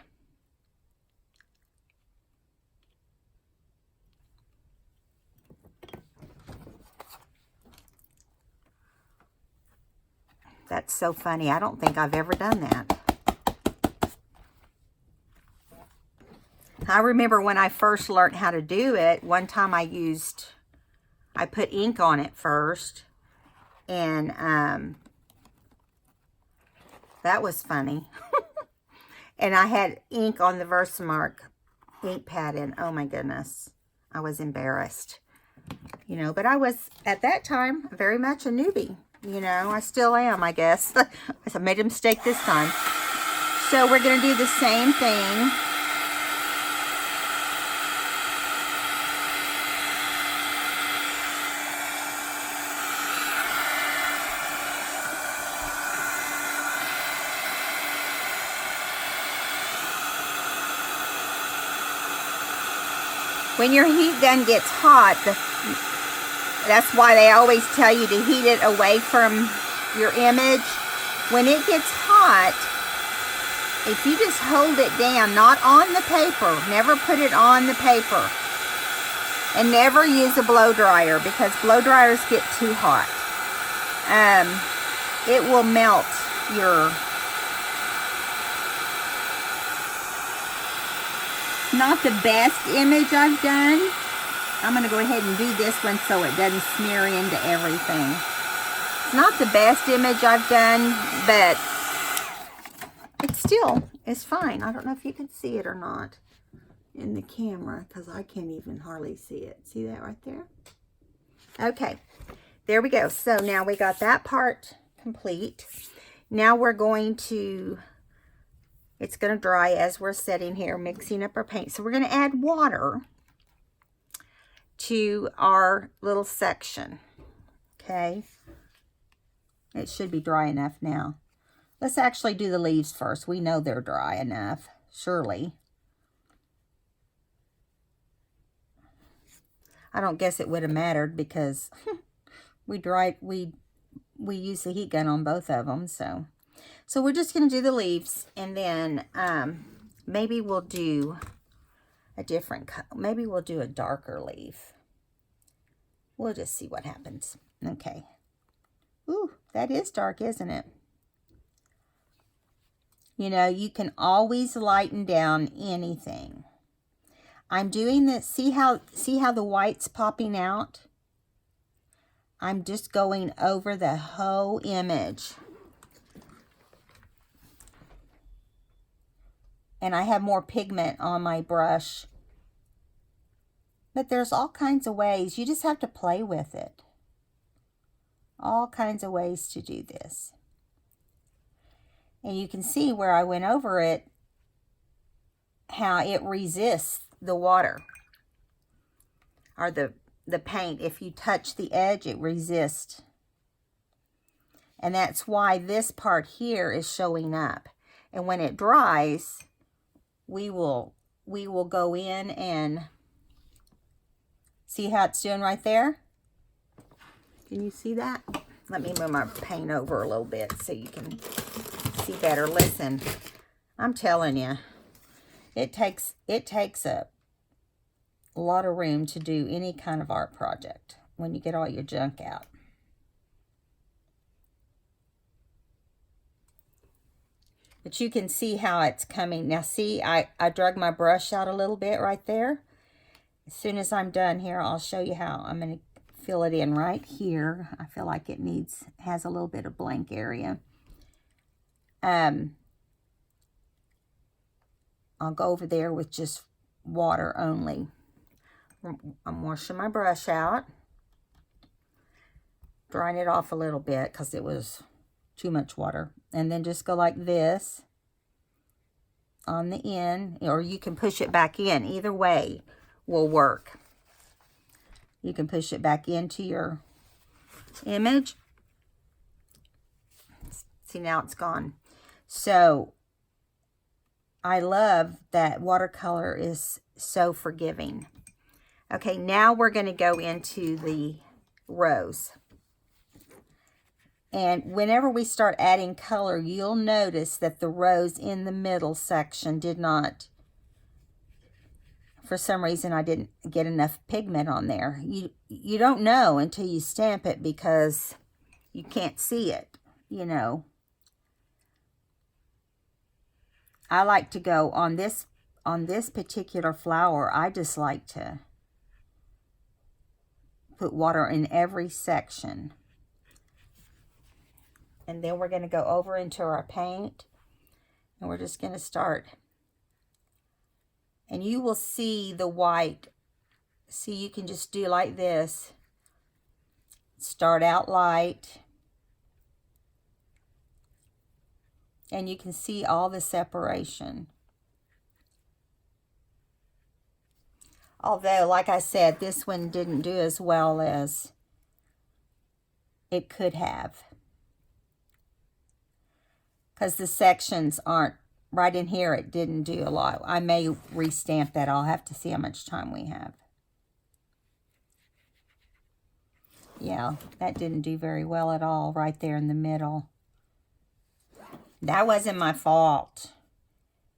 [SPEAKER 1] That's so funny. I don't think I've ever done that. I remember when I first learned how to do it, one time I put ink on it first, and that was funny. And I had ink on the Versamark ink pad, and oh my goodness, I was embarrassed. You know, but I was, at that time, very much a newbie. You know, I still am, I guess. I made a mistake this time. So we're going to do the same thing. When your heat gun gets hot, that's why they always tell you to heat it away from your image. When it gets hot, if you just hold it down, not on the paper, never put it on the paper. And never use a blow dryer, because blow dryers get too hot. It will melt your... Not the best image I've done. I'm going to go ahead and do this one so it doesn't smear into everything. It's not the best image I've done, but it still is fine. I don't know if you can see it or not in the camera, because I can't even hardly see it. See that right there? Okay, there we go. So now we got that part complete. Now we're going to... It's going to dry as we're sitting here mixing up our paint. So we're going to add water to our little section. Okay. It should be dry enough now. Let's actually do the leaves first. We know they're dry enough, surely. I don't guess it would have mattered because we used the heat gun on both of them, so we're just going to do the leaves, and then maybe we'll do a different color. Maybe we'll do a darker leaf. We'll just see what happens. Okay. Ooh, that is dark, isn't it? You know, you can always lighten down anything. I'm doing this. See how the white's popping out? I'm just going over the whole image. and I have more pigment on my brush. But there's all kinds of ways. You just have to play with it. All kinds of ways to do this. And you can see where I went over it, how it resists the water. Or the paint. If you touch the edge, it resists. And that's why this part here is showing up. And when it dries, we will go in and see how it's doing right there? Can you see that? Let me move my paint over a little bit so you can see better. Listen, I'm telling you, it takes a lot of room to do any kind of art project when you get all your junk out. But you can see how it's coming. Now see, I drug my brush out a little bit right there. As soon as I'm done here, I'll show you how. I'm going to fill it in right here. I feel like it has a little bit of blank area. I'll go over there with just water only. I'm washing my brush out. Drying it off a little bit because it was too much water. And then just go like this on the end, or you can push it back in. Either way will work. You can push it back into your image. See, now it's gone. So I love that watercolor is so forgiving. Okay, now we're going to go into the rose. And whenever we start adding color, you'll notice that the rose in the middle section did not, for some reason, I didn't get enough pigment on there. You don't know until you stamp it because you can't see it, you know. I like to go on this particular flower. I just like to put water in every section. And then we're going to go over into our paint. And we're just going to start. And you will see the white. See, you can just do like this. Start out light. And you can see all the separation. Although, like I said, this one didn't do as well as it could have. Because the sections aren't, right in here, it didn't do a lot. I may restamp that. I'll have to see how much time we have. Yeah, that didn't do very well at all right there in the middle. That wasn't my fault.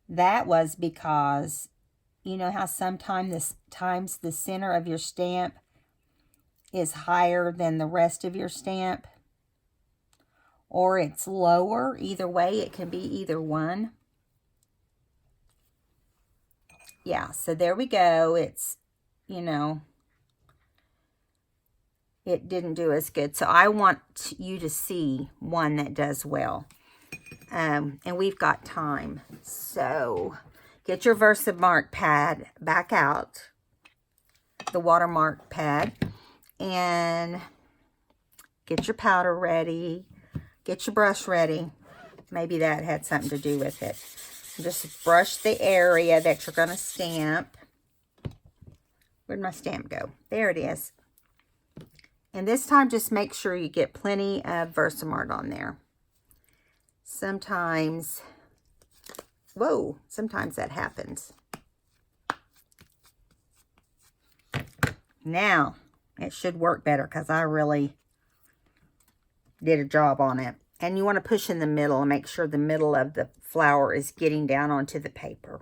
[SPEAKER 1] That was because, you know how sometimes the center of your stamp is higher than the rest of your stamp? Or it's lower. Either way, it can be either one. Yeah, so there we go. It's, you know, it didn't do as good. So I want you to see one that does well. And we've got time. So get your Versamark pad back out. The watermark pad. And get your powder ready. Get your brush ready. Maybe that had something to do with it. Just brush the area that you're going to stamp. Where'd my stamp go? There it is. And this time, just make sure you get plenty of Versamark on there. Sometimes, whoa, sometimes that happens. Now, it should work better because I really did a job on it. And you want to push in the middle and make sure the middle of the flower is getting down onto the paper.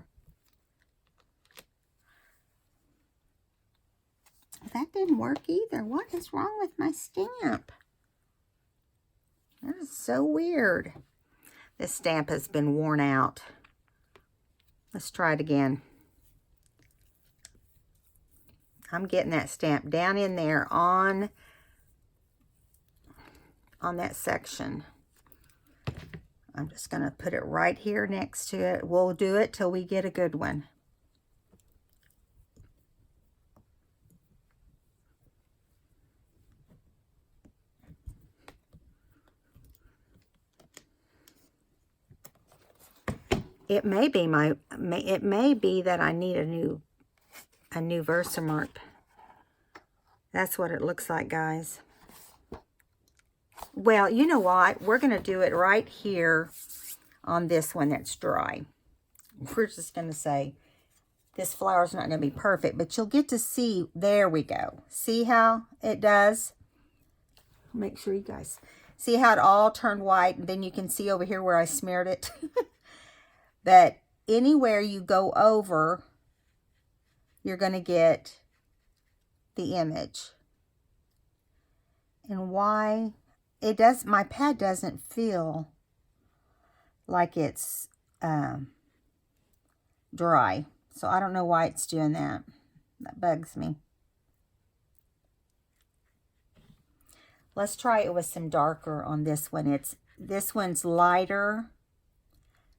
[SPEAKER 1] That didn't work either. What is wrong with my stamp? That is so weird. This stamp has been worn out. Let's try it again. I'm getting that stamp down in there on that section. I'm just going to put it right here next to it. We'll do it till we get a good one. It may be that I need a new Versamark. That's what it looks like, guys. Well, you know what? We're going to do it right here on this one that's dry. We're just going to say this flower's not going to be perfect, but you'll get to see. There we go. See how it does? Make sure you guys see how it all turned white, and then you can see over here where I smeared it. That anywhere you go over, you're going to get the image. And why it does, my pad doesn't feel like it's dry. So I don't know why it's doing that. That bugs me. Let's try it with some darker on this one. This one's lighter,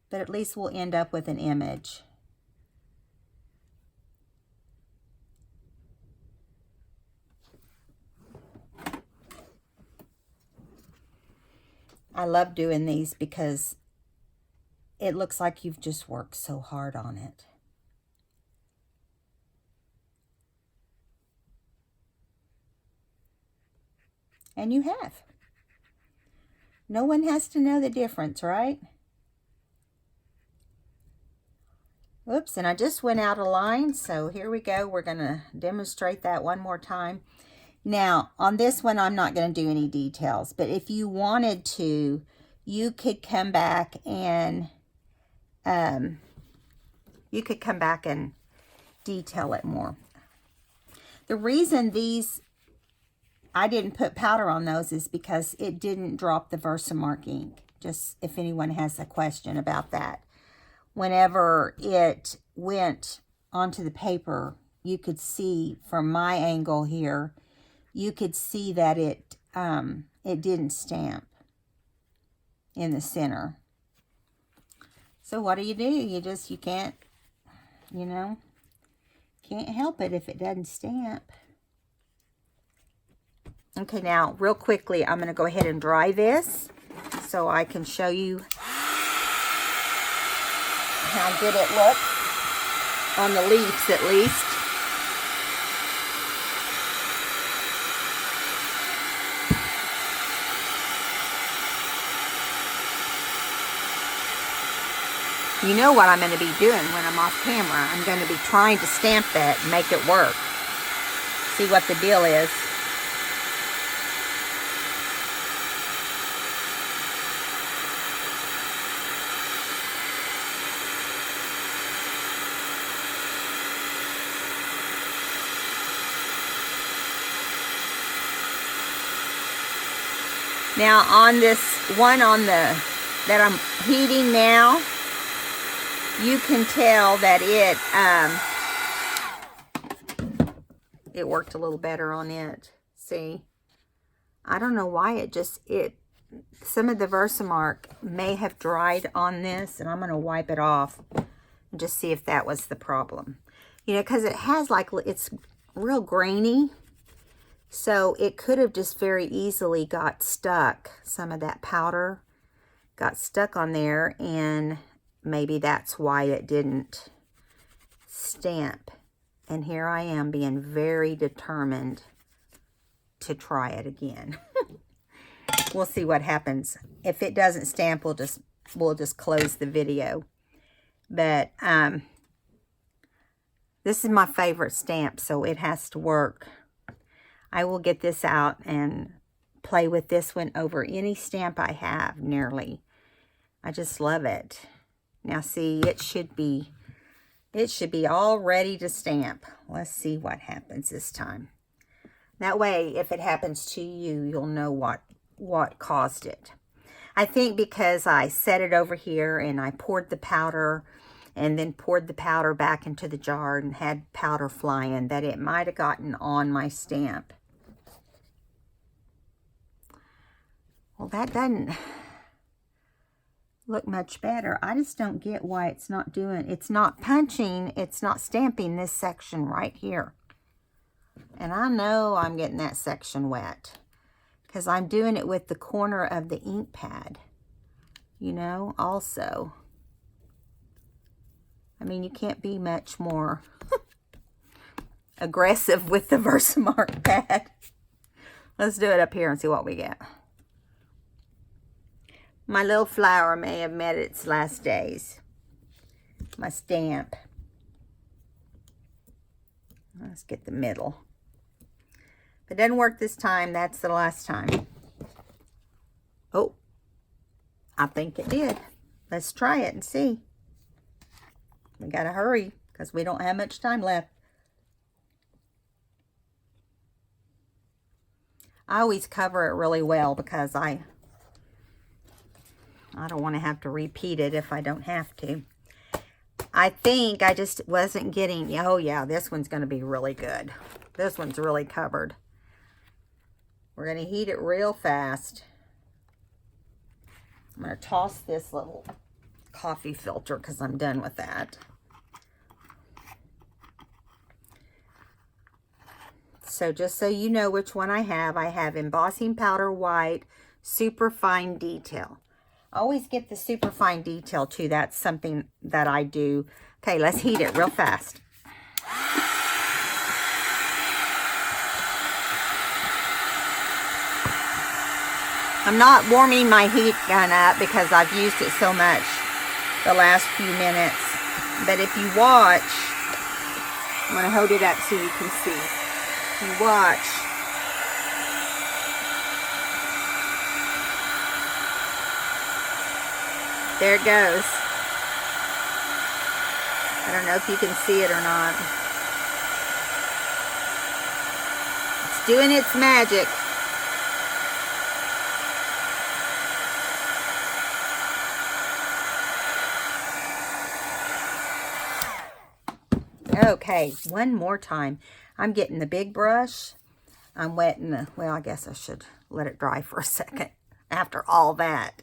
[SPEAKER 1] but at least we'll end up with an image. I love doing these because it looks like you've just worked so hard on it. And you have. No one has to know the difference, right? Oops, and I just went out of line, so here we go. We're going to demonstrate that one more time. Now, on this one, I'm not going to do any details, but if you wanted to, you could come back and detail it more. The reason I didn't put powder on those is because it didn't drop the Versamark ink. Just if anyone has a question about that. Whenever it went onto the paper, you could see from my angle here, you could see that it didn't stamp in the center. So what do? You can't, can't help it if it doesn't stamp. Okay, now real quickly, I'm going to go ahead and dry this so I can show you how good it looks on the leaves, at least. You know what I'm going to be doing when I'm off camera. I'm going to be trying to stamp that and make it work. See what the deal is. Now on this one that I'm heating now, you can tell that it worked a little better on it. See? I don't know why some of the Versamark may have dried on this, and I'm going to wipe it off and just see if that was the problem. Because it has it's real grainy. So it could have just very easily got stuck. Some of that powder got stuck on there, and maybe that's why it didn't stamp. And here I am being very determined to try it again. We'll see what happens. If it doesn't stamp, we'll just close the video. But this is my favorite stamp, so it has to work. I will get this out and play with this one over any stamp I have, nearly. I just love it. Now see, it should be all ready to stamp. Let's see what happens this time. That way, if it happens to you, you'll know what caused it. I think because I set it over here and I poured the powder and then poured the powder back into the jar and had powder flying, that it might have gotten on my stamp. Well, that doesn't look much better. I just don't get why it's not doing, it's not punching, it's not stamping this section right here. And I know I'm getting that section wet because I'm doing it with the corner of the ink pad, you know, also. I mean, you can't be much more aggressive with the Versamark pad. Let's do it up here and see what we get. My little flower may have met its last days. My stamp. Let's get the middle. If it doesn't work this time, that's the last time. Oh, I think it did. Let's try it and see. We gotta hurry because we don't have much time left. I always cover it really well because I don't want to have to repeat it if I don't have to. I think I just wasn't getting, oh yeah, this one's going to be really good. This one's really covered. We're going to heat it real fast. I'm going to toss this little coffee filter because I'm done with that. So just so you know which one I have embossing powder white, super fine detail. I always get the super fine detail too. That's something that I do. Okay, let's heat it real fast. I'm not warming my heat gun up because I've used it so much the last few minutes. But if you watch, I'm going to hold it up so you can see. If you watch, there it goes. I don't know if you can see it or not. It's doing its magic. Okay, one more time. I'm getting the big brush. I'm wetting the, well, I guess I should let it dry for a second after all that.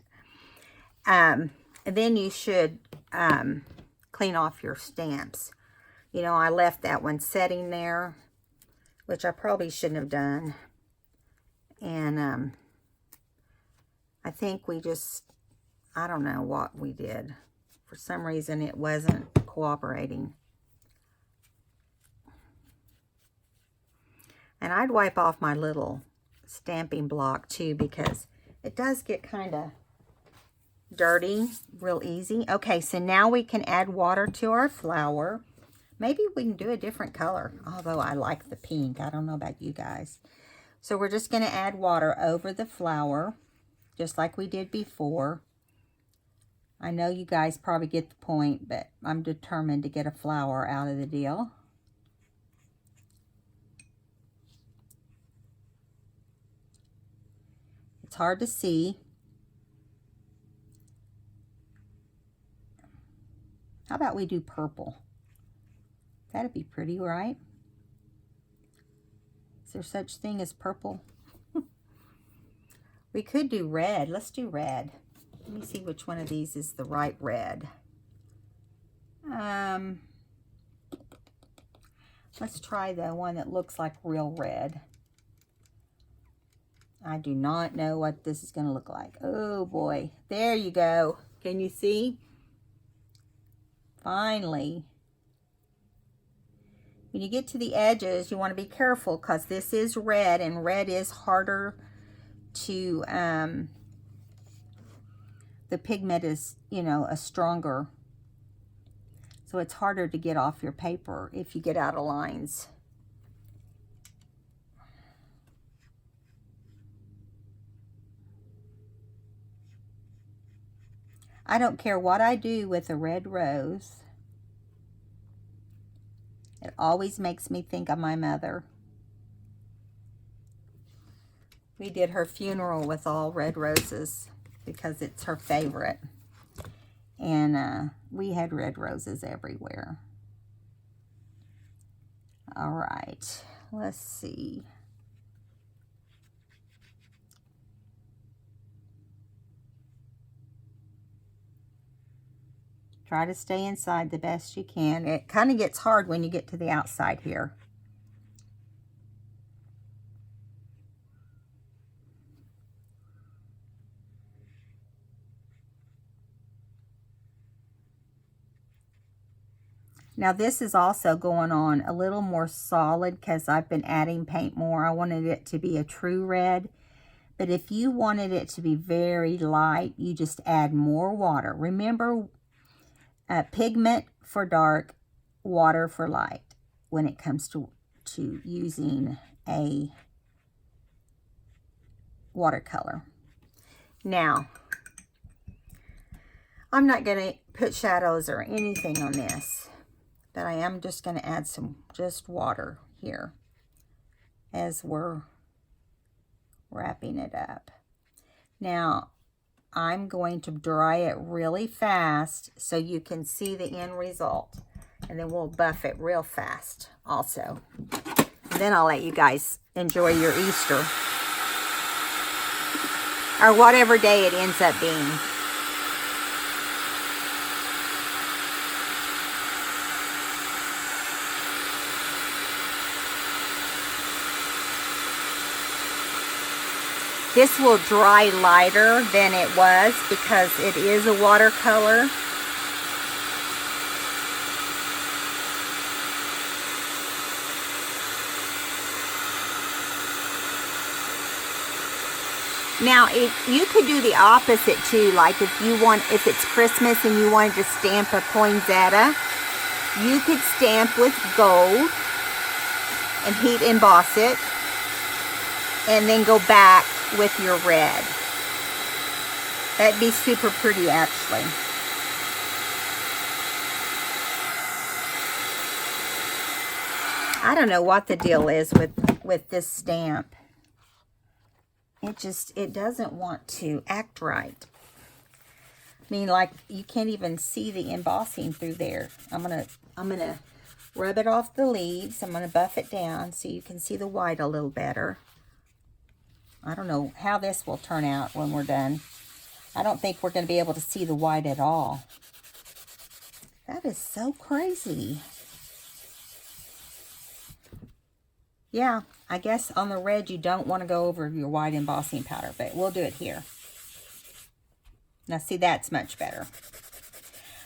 [SPEAKER 1] And then you should clean off your stamps. You know, I left that one setting there, which I probably shouldn't have done. And I think we just, I don't know what we did. For some reason, it wasn't cooperating. And I'd wipe off my little stamping block too because it does get kind of dirty real easy. Okay, so now we can add water to our flower. Maybe we can do a different color, although I like the pink. I don't know about you guys. So we're just going to add water over the flower, just like we did before. I know you guys probably get the point, but I'm determined to get a flower out of the deal. It's hard to see. How about we do purple? That'd be pretty, right? Is there such thing as purple? We could do red. Let's do red. Let me see which one of these is the right red. Let's try the one that looks like real red. I do not know what this is going to look like. Oh boy. There you go. Can you see? Finally. When you get to the edges, you want to be careful because this is red, and red is harder to, the pigment is, you know, a stronger, so it's harder to get off your paper if you get out of lines. I don't care what I do with a red rose. It always makes me think of my mother. We did her funeral with all red roses because it's her favorite. And we had red roses everywhere. All right, let's see. Try to stay inside the best you can. It kind of gets hard when you get to the outside here. Now this is also going on a little more solid because I've been adding paint more. I wanted it to be a true red. But if you wanted it to be very light, you just add more water. Remember, pigment for dark, water for light when it comes to using a watercolor. Now, I'm not going to put shadows or anything on this, but I am just going to add some just water here as we're wrapping it up. Now, I'm going to dry it really fast so you can see the end result. And then we'll buff it real fast also. And then I'll let you guys enjoy your Easter. Or whatever day it ends up being. This will dry lighter than it was because it is a watercolor. Now, you could do the opposite too. Like if it's Christmas and you wanted to stamp a poinsettia, you could stamp with gold and heat emboss it, and then go back with your red. That'd be super pretty, actually. I don't know what the deal is with this stamp. It doesn't want to act right. I mean, like, you can't even see the embossing through there. I'm gonna rub it off the leaves. I'm gonna buff it down so you can see the white a little better. I don't know how this will turn out when we're done. I don't think we're going to be able to see the white at all. That is so crazy. Yeah, I guess on the red you don't want to go over your white embossing powder, but we'll do it here. Now see, that's much better.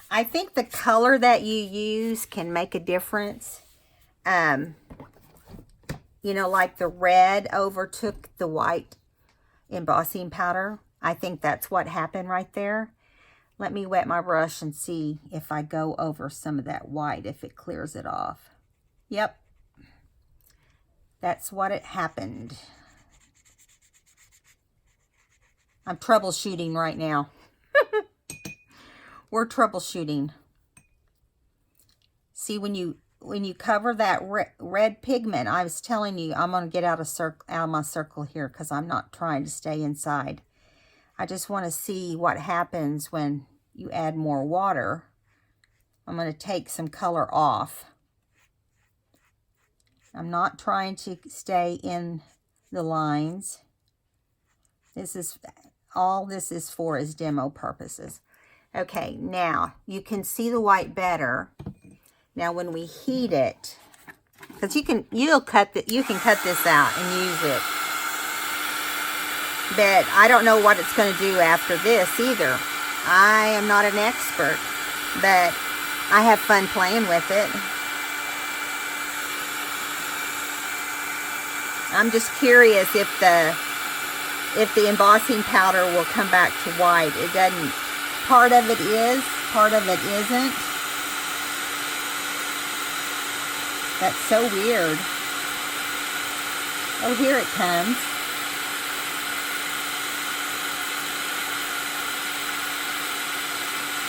[SPEAKER 1] I think the color that you use can make a difference. You know, like the red overtook the white embossing powder. I think that's what happened right there. Let me wet my brush and see if I go over some of that white, if it clears it off. Yep. That's what it happened. I'm troubleshooting right now. We're troubleshooting. See, when you cover that red pigment, I was telling you, I'm going to get out of my circle here because I'm not trying to stay inside. I just want to see what happens when you add more water. I'm going to take some color off. I'm not trying to stay in the lines. All this is for is demo purposes. Okay, now you can see the white better. Now when we heat it, because you can cut this out and use it. But I don't know what it's going to do after this either. I am not an expert, but I have fun playing with it. I'm just curious if the embossing powder will come back to white. It doesn't. Part of it is, part of it isn't. That's so weird. Oh, here it comes.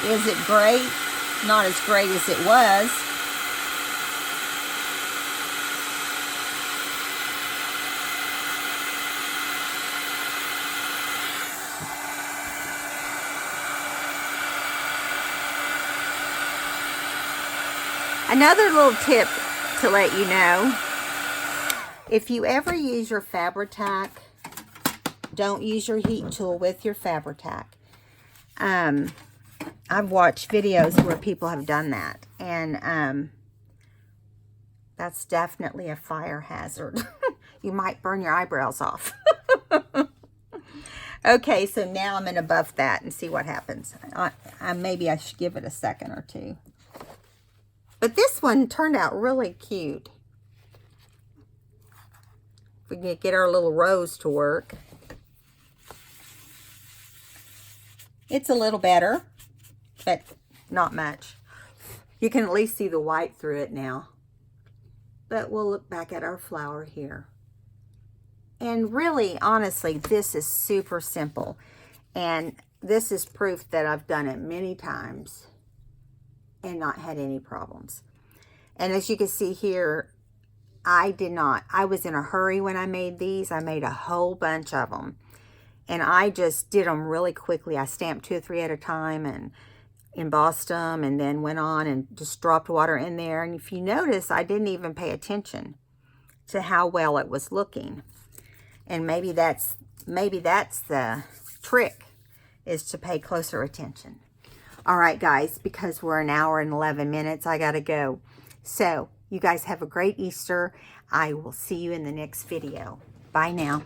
[SPEAKER 1] Is it great? Not as great as it was. Another little tip to let you know, if you ever use your Fabri-Tac, don't use your heat tool with your Fabri-Tac. I've watched videos where people have done that, and that's definitely a fire hazard. You might burn your eyebrows off. Okay, so now I'm going to buff that and see what happens. Maybe I should give it a second or two. But this one turned out really cute. If we can get our little rose to work. It's a little better, but not much. You can at least see the white through it now. But we'll look back at our flower here. And really, honestly, this is super simple. And this is proof that I've done it many times and not had any problems. And as you can see here, I was in a hurry when I made these. I made a whole bunch of them. And I just did them really quickly. I stamped 2 or 3 at a time and embossed them, and then went on and just dropped water in there. And if you notice, I didn't even pay attention to how well it was looking. And maybe that's the trick, is to pay closer attention. All right, guys, because we're an hour and 11 minutes, I got to go. So you guys have a great Easter. I will see you in the next video. Bye now.